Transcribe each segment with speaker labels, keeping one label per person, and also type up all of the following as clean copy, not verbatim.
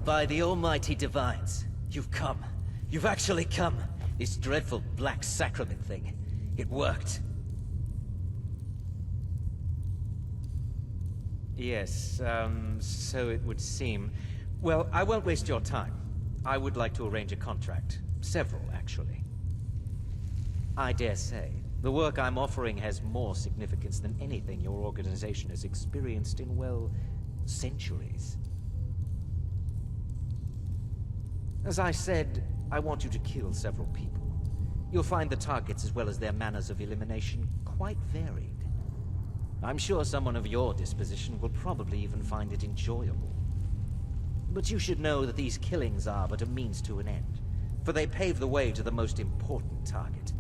Speaker 1: By the almighty divines, you've come. You've actually come. This dreadful black sacrament thing. It worked. Yes, so it would seem. Well, I won't waste your time. I would like to arrange a contract. Several, actually. I dare say, the work I'm offering has more significance than anything your organization has experienced in, well, centuries. As I said, I want you to kill several people. You'll find the targets as well as their manners of elimination quite varied. I'm sure someone of your disposition will probably even find it enjoyable. But you should know that these killings are but a means to an end, for they pave the way to the most important target.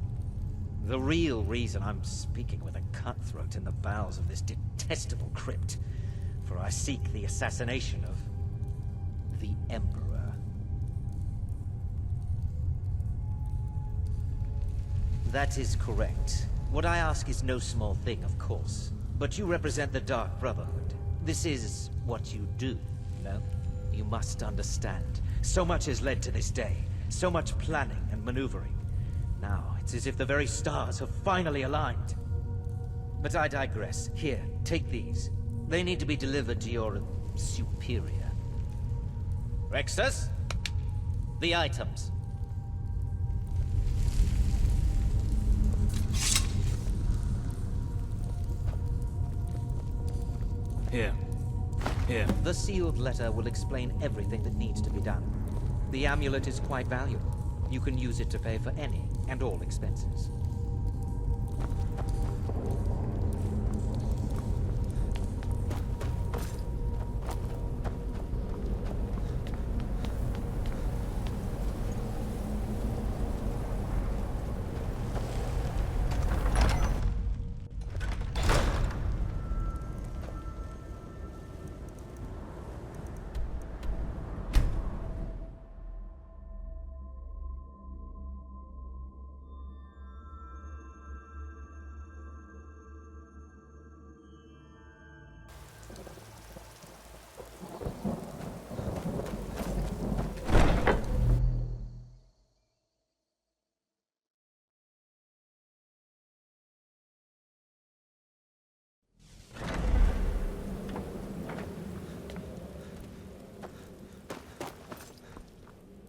Speaker 1: The real reason I'm speaking with a cutthroat in the bowels of this detestable crypt, for I seek the assassination of the Emperor. That is correct. What I ask is no small thing, of course. But you represent the Dark Brotherhood. This is what you do, no? You must understand. So much has led to this day. So much planning and maneuvering. Now, it's as if the very stars have finally aligned. But I digress. Here, take these. They need to be delivered to your superior. Rexus? The items.
Speaker 2: Here. Here.
Speaker 1: The sealed letter will explain everything that needs to be done. The amulet is quite valuable. You can use it to pay for any and all expenses.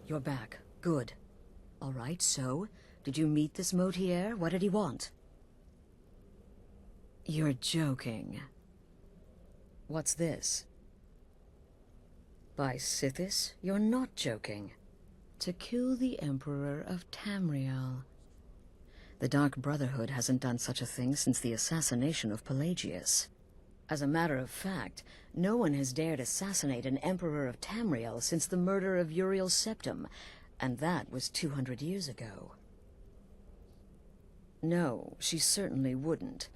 Speaker 3: You're back. Good. All right, so, did you meet this Motier? What did he want? You're joking. What's this? By Sithis, you're not joking. To kill the Emperor of Tamriel. The Dark Brotherhood hasn't done such a thing since the assassination of Pelagius. As a matter of fact, no one has dared assassinate an Emperor of Tamriel since the murder of Uriel Septim, and that was 200 years ago. No, she certainly wouldn't.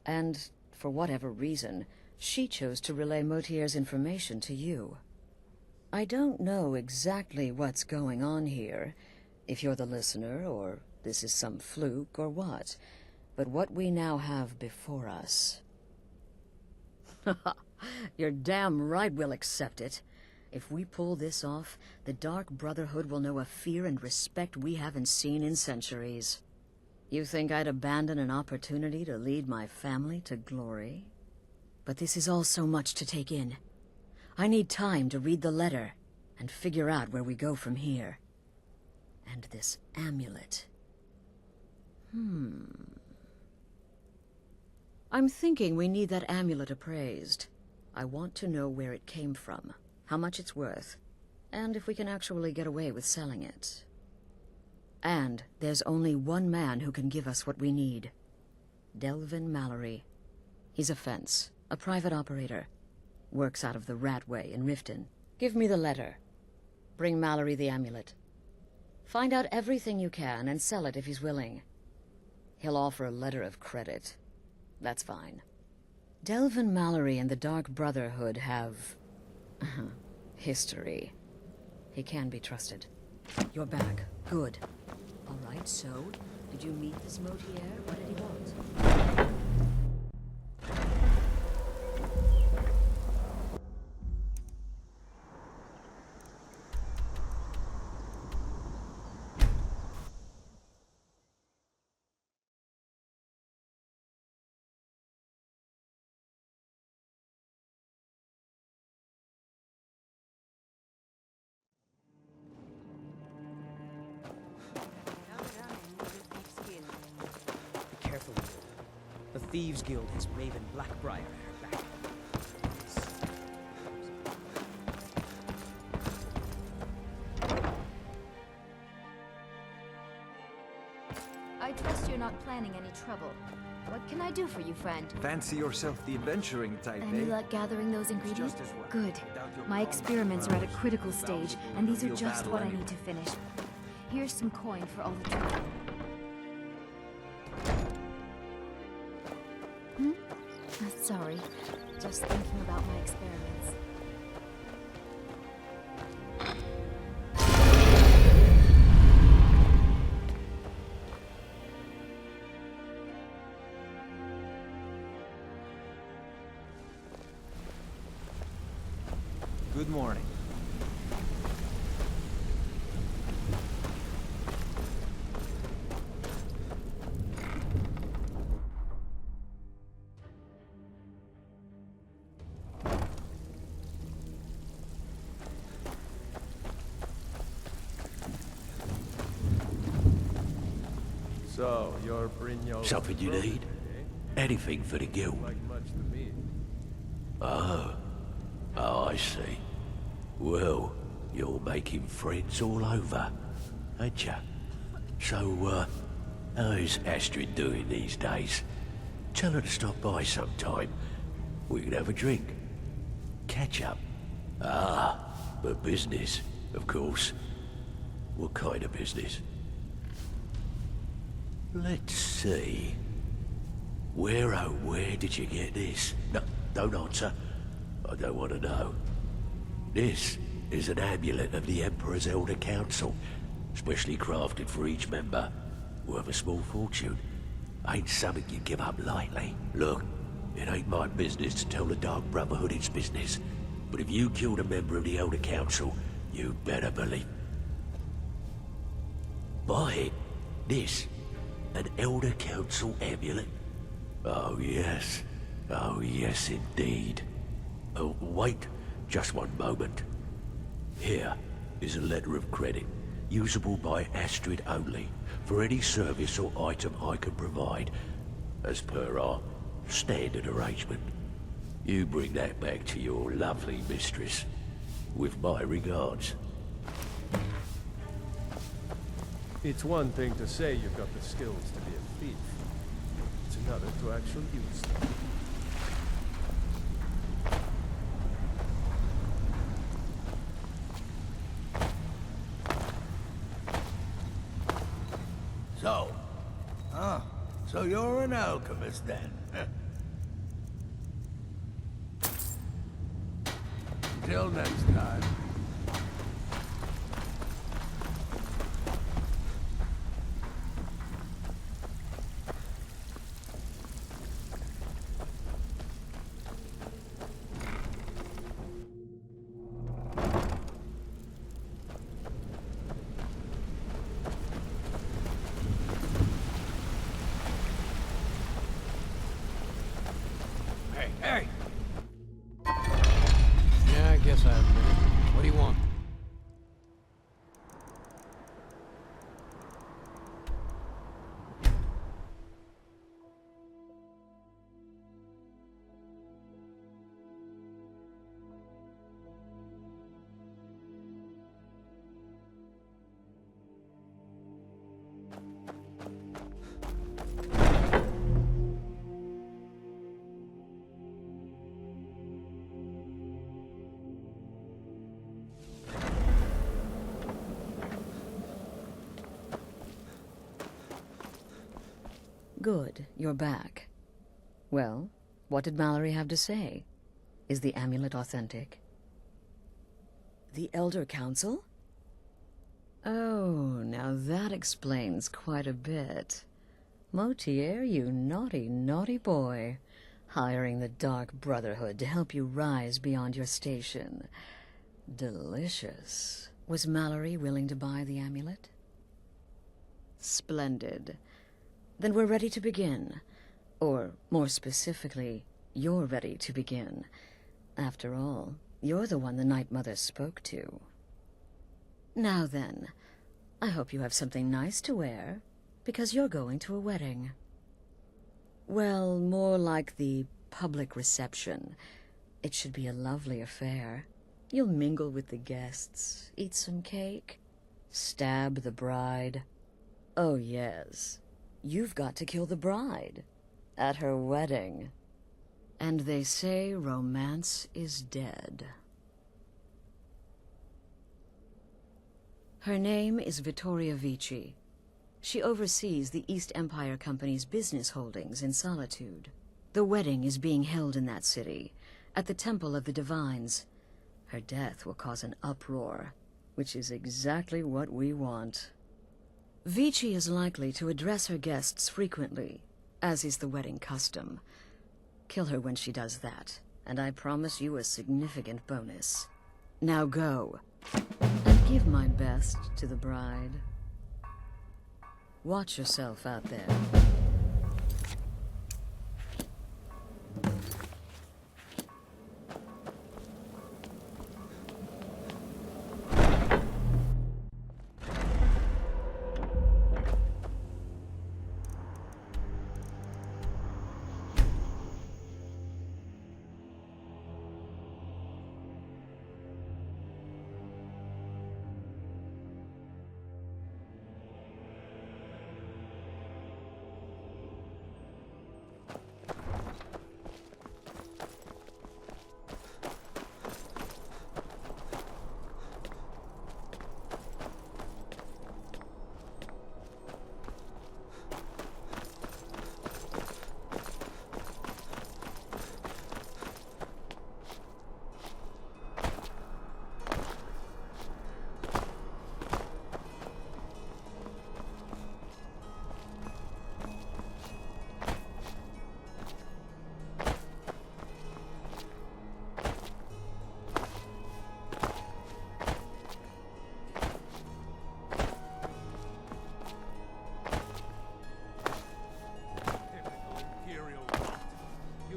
Speaker 3: And, for whatever reason, she chose to relay Motier's information to you. I don't know exactly what's going on here, if you're the listener, or this is some fluke, or what. But what we now have before us... You're damn right we'll accept it. If we pull this off, the Dark Brotherhood will know a fear and respect we haven't seen in centuries. You think I'd abandon an opportunity to lead my family to glory? But this is all so much to take in. I need time to read the letter and figure out where we go from here. And this amulet. I'm thinking we need that amulet appraised. I want to know where it came from, how much it's worth, and if we can actually get away with selling it. And there's only one man who can give us what we need. Delvin Mallory. He's a fence, a private operator. Works out of the Ratway in Riften. Give me the letter. Bring Mallory the amulet. Find out everything you can and sell it if he's willing. He'll offer a letter of credit. That's fine. Delvin Mallory and the Dark Brotherhood have... history. He can be trusted. You're back. Good. All right, so, did you meet this Motier? What did he want?
Speaker 4: Thieves Guild has Raven Blackbriar back.
Speaker 5: I trust you're not planning any trouble. What can I do for you, friend?
Speaker 6: Fancy yourself the adventuring type,
Speaker 5: Any
Speaker 6: eh?
Speaker 5: luck gathering those ingredients?
Speaker 6: just as well.
Speaker 5: Good.
Speaker 6: Without your
Speaker 5: My
Speaker 6: palm
Speaker 5: experiments are at a
Speaker 6: powers,
Speaker 5: critical stage, and these are
Speaker 6: real
Speaker 5: just
Speaker 6: battle
Speaker 5: what I
Speaker 6: anyway.
Speaker 5: need to finish. Here's some coin for all the trouble. Sorry. Just thinking about my experiments.
Speaker 6: Good morning.
Speaker 7: So, you're Brigno's
Speaker 8: Something you
Speaker 7: brother,
Speaker 8: need?
Speaker 7: eh?
Speaker 8: Anything for the guild.
Speaker 7: Like much to me.
Speaker 8: Oh, I see. Well, you're making friends all over, ain't ya? So, how's Astrid doing these days? Tell her to stop by sometime. We can have a drink. Catch up. Ah, but business, of course. What kind of business? Let's see. Where, oh, where did you get this? No, don't answer. I don't want to know. This is an amulet of the Emperor's Elder Council, specially crafted for each member, worth a small fortune. Ain't something you give up lightly. Look, it ain't my business to tell the Dark Brotherhood its business, but if you killed a member of the Elder Council, you better believe. Buy it. This. An Elder Council amulet? Oh yes. Oh yes indeed. Oh, wait. Just one moment. Here is a letter of credit, usable by Astrid only, for any service or item I can provide, as per our standard arrangement. You bring that back to your lovely mistress, with my regards.
Speaker 7: It's one thing to say you've got the skills to be a thief. It's another to actually use them.
Speaker 8: So you're an alchemist then? Till next time.
Speaker 2: Hey! Yeah, I guess I have a minute. What do you want?
Speaker 3: Good, you're back. Well, what did Mallory have to say? Is the amulet authentic? The Elder Council? Oh, now that explains quite a bit. Motier, you naughty, naughty boy. Hiring the Dark Brotherhood to help you rise beyond your station. Delicious. Was Mallory willing to buy the amulet? Splendid. Then we're ready to begin. Or, more specifically, you're ready to begin. After all, you're the one the Night Mother spoke to. Now then, I hope you have something nice to wear, because you're going to a wedding. Well, more like the public reception. It should be a lovely affair. You'll mingle with the guests, eat some cake, stab the bride. Oh yes, you've got to kill the bride at her wedding. And they say romance is dead. Her name is Vittoria Vici. She oversees the East Empire Company's business holdings in Solitude. The wedding is being held in that city, at the Temple of the Divines. Her death will cause an uproar, which is exactly what we want. Vici is likely to address her guests frequently, as is the wedding custom. Kill her when she does that, and I promise you a significant bonus. Now go, and give my best to the bride. Watch yourself out there.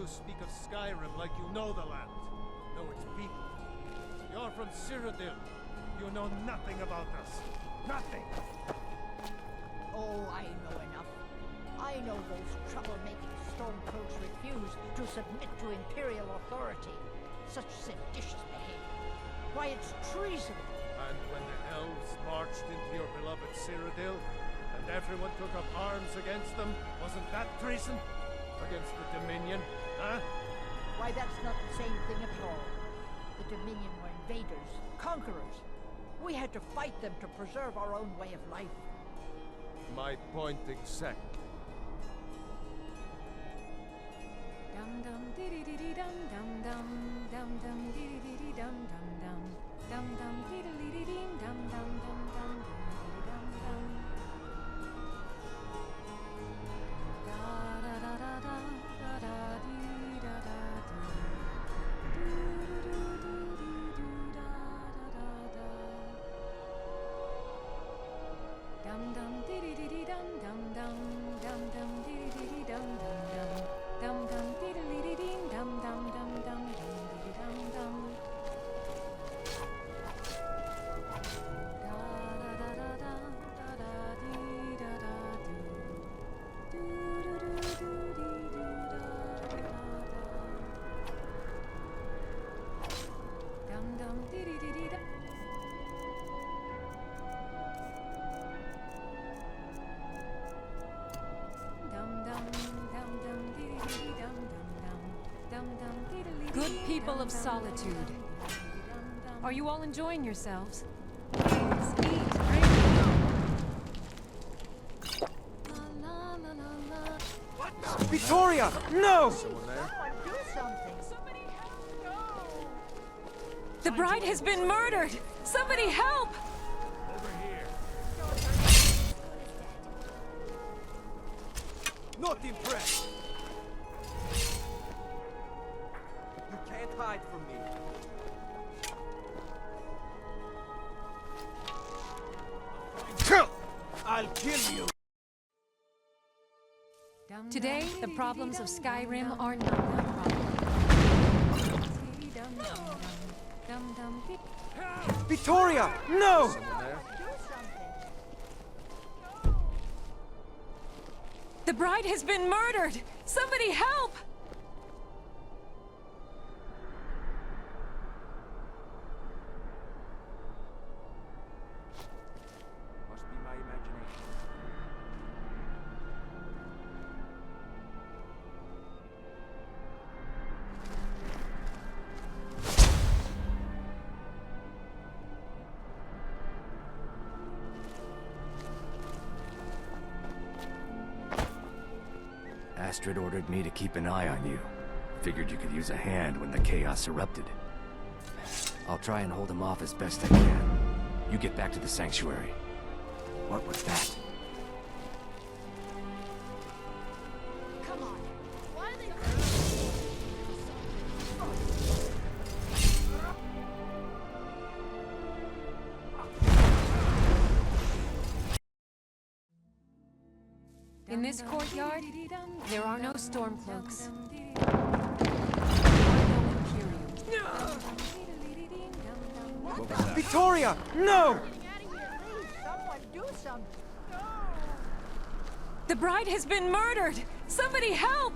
Speaker 7: Speak of Skyrim like you know the land, know its people. You're from Cyrodiil. You know nothing about us. Nothing!
Speaker 9: Oh, I know enough. I know those troublemaking stormcloaks refuse to submit to Imperial authority. Such seditious behavior. Why, it's treason.
Speaker 7: And when the elves marched into your beloved Cyrodiil, and everyone took up arms against them, wasn't that treason? Against the Dominion, huh?
Speaker 9: Why, that's not the same thing at all. The Dominion were invaders, conquerors. We had to fight them to preserve our own way of life.
Speaker 7: My point exactly.
Speaker 10: Dum dum diddy diddy dum dum dum dum dum diddy diddy dum dum dum dum dum diddly diddy dum dum dum dum dum dum dum. Good people of Solitude, are you all enjoying yourselves? Please, eat, drink.
Speaker 6: Victoria! No!
Speaker 7: Someone there?
Speaker 9: Someone do something.
Speaker 10: The bride has been murdered! Somebody help!
Speaker 7: Over here.
Speaker 6: Not impressed! You can't hide from me. I'll kill you!
Speaker 10: Today, the problems of Skyrim are not that problem.
Speaker 6: Victoria! No!
Speaker 7: Someone there?
Speaker 9: Do something.
Speaker 10: The bride has been murdered! Somebody help!
Speaker 6: Must be my imagination.
Speaker 11: Astrid ordered me to keep an eye on you. Figured you could use a hand when the chaos erupted. I'll try and hold him off as best I can. You get back to the sanctuary. What was that?
Speaker 9: Come on. Why are they...
Speaker 10: In this courtyard, there are no stormcloaks.
Speaker 6: Victoria! No!
Speaker 9: Please, someone do something.
Speaker 10: The bride has been murdered! Somebody help!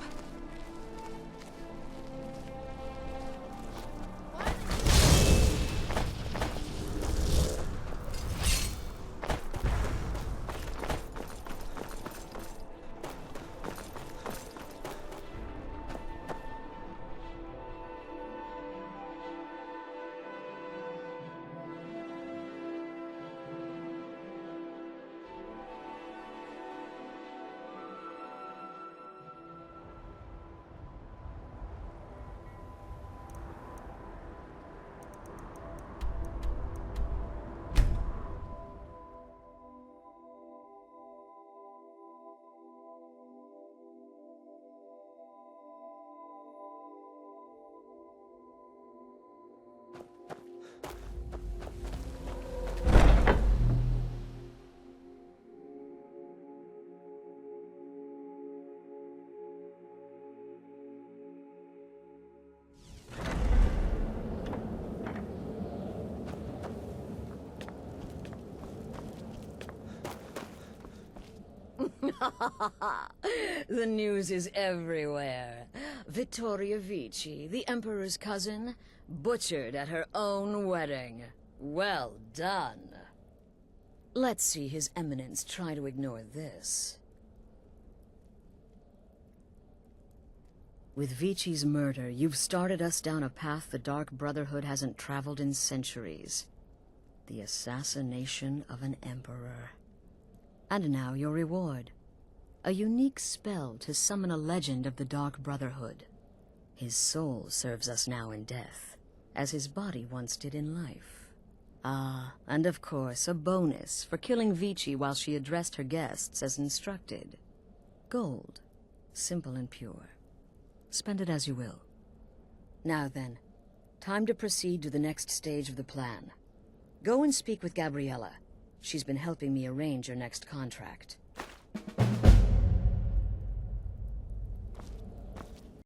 Speaker 3: The news is everywhere. Vittoria Vici, the Emperor's cousin, butchered at her own wedding. Well done. Let's see His Eminence try to ignore this. With Vici's murder, you've started us down a path the Dark Brotherhood hasn't traveled in centuries. The assassination of an Emperor. And now your reward. A unique spell to summon a legend of the Dark Brotherhood. His soul serves us now in death, as his body once did in life. Ah, and of course, a bonus for killing Vici while she addressed her guests as instructed. Gold. Simple and pure. Spend it as you will. Now then, time to proceed to the next stage of the plan. Go and speak with Gabriella. She's been helping me arrange your next contract.